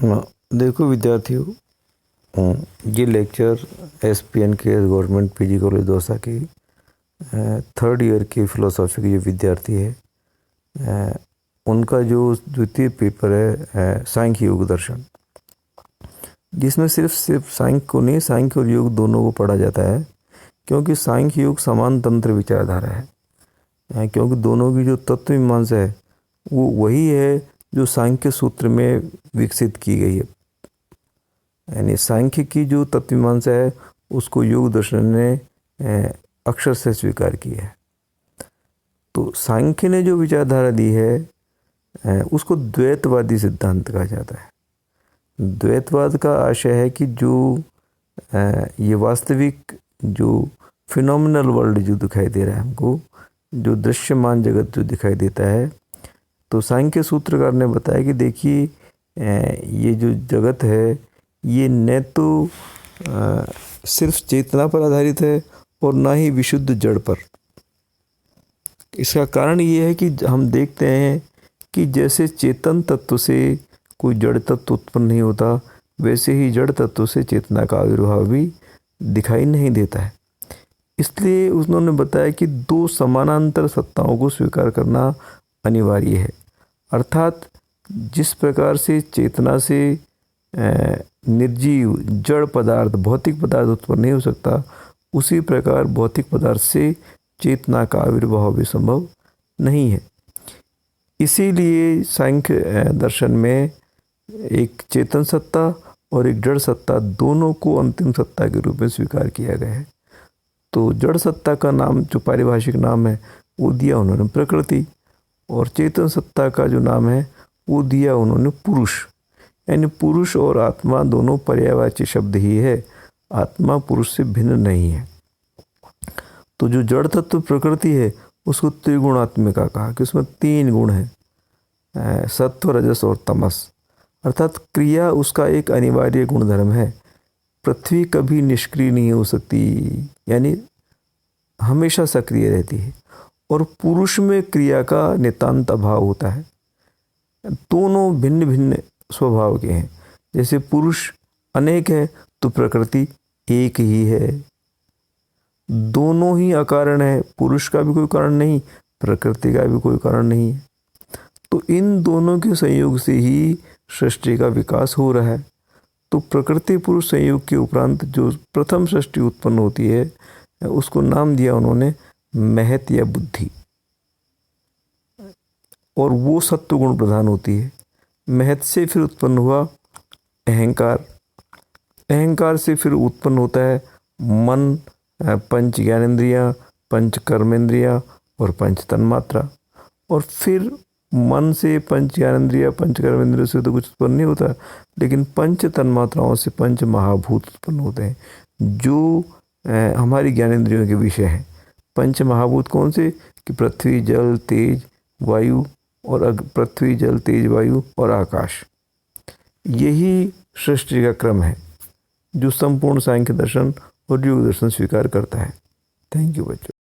देखो विद्यार्थियों, ये लेक्चर SPN के गवर्नमेंट PG कॉलेज दौसा की थर्ड ईयर के फिलोसॉफी के जो विद्यार्थी है, उनका जो द्वितीय पेपर है सांख्य योग दर्शन, जिसमें सिर्फ सांख्य को नहीं, सांख्य और योग दोनों को पढ़ा जाता है, क्योंकि सांख्य योग समान तंत्र विचारधारा है, क्योंकि दोनों की जो तत्व मीमांसा है वो वही है जो सांख्य सूत्र में विकसित की गई है। यानी सांख्य की जो तत्व मीमांसा है उसको योग दर्शन ने अक्षर से स्वीकार किया है। तो सांख्य ने जो विचारधारा दी है उसको द्वैतवादी सिद्धांत कहा जाता है। द्वैतवाद का आशय है कि जो ये वास्तविक जो फिनोमिनल वर्ल्ड जो दिखाई दे रहा है हमको, जो दृश्यमान जगत जो दिखाई देता है, तो सांख्य सूत्रकार ने बताया कि देखिए ये जो जगत है ये न तो सिर्फ चेतना पर आधारित है और ना ही विशुद्ध जड़ पर। इसका कारण ये है कि हम देखते हैं कि जैसे चेतन तत्व से कोई जड़ तत्व उत्पन्न नहीं होता, वैसे ही जड़ तत्व से चेतना का आविर्भाव भी दिखाई नहीं देता है। इसलिए उन्होंने बताया कि दो समानांतर सत्ताओं को स्वीकार करना अनिवार्य है। अर्थात जिस प्रकार से चेतना से निर्जीव जड़ पदार्थ, भौतिक पदार्थ उत्पन्न नहीं हो सकता, उसी प्रकार भौतिक पदार्थ से चेतना का आविर्भाव भी संभव नहीं है। इसीलिए सांख्य दर्शन में एक चेतन सत्ता और एक जड़ सत्ता दोनों को अंतिम सत्ता के रूप में स्वीकार किया गया है। तो जड़ सत्ता का नाम जो पारिभाषिक नाम है वो दिया उन्होंने प्रकृति, और चेतन सत्ता का जो नाम है वो दिया उन्होंने पुरुष। यानी पुरुष और आत्मा दोनों पर्यायवाची शब्द ही है, आत्मा पुरुष से भिन्न नहीं है। तो जो जड़ तत्व प्रकृति है उसको त्रिगुणात्मिका कहा कि उसमें 3 गुण हैं, सत्व, रजस और तमस। अर्थात क्रिया उसका एक अनिवार्य गुणधर्म है। पृथ्वी कभी निष्क्रिय नहीं हो सकती, यानी हमेशा सक्रिय रहती है, और पुरुष में क्रिया का नितांत अभाव होता है। दोनों भिन्न भिन्न स्वभाव के हैं। जैसे पुरुष अनेक है तो प्रकृति एक ही है। दोनों ही अकारण है, पुरुष का भी कोई कारण नहीं, प्रकृति का भी कोई कारण नहीं है। तो इन दोनों के संयोग से ही सृष्टि का विकास हो रहा है। तो प्रकृति पुरुष संयोग के उपरांत जो प्रथम सृष्टि उत्पन्न होती है उसको नाम दिया उन्होंने महत या बुद्धि, और वो सत्व गुण प्रधान होती है। महत से फिर उत्पन्न हुआ अहंकार, अहंकार से फिर उत्पन्न होता है मन, पंच ज्ञानेंद्रियाँ, पंच कर्मेंद्रियाँ और पंच तन्मात्रा। और फिर मन से पंच ज्ञानेंद्रियाँ, पंच कर्मेंद्रियों से तो कुछ उत्पन्न नहीं होता, लेकिन पंच तन्मात्राओं से पंच महाभूत उत्पन्न होते हैं जो हमारी ज्ञानेंद्रियों के विषय हैं। पंच महाभूत कौन से? कि पृथ्वी, जल, तेज, वायु, और पृथ्वी, जल, तेज, वायु और आकाश। यही सृष्टि का क्रम है जो संपूर्ण सांख्य दर्शन और योग दर्शन स्वीकार करता है। थैंक यू बच्चों।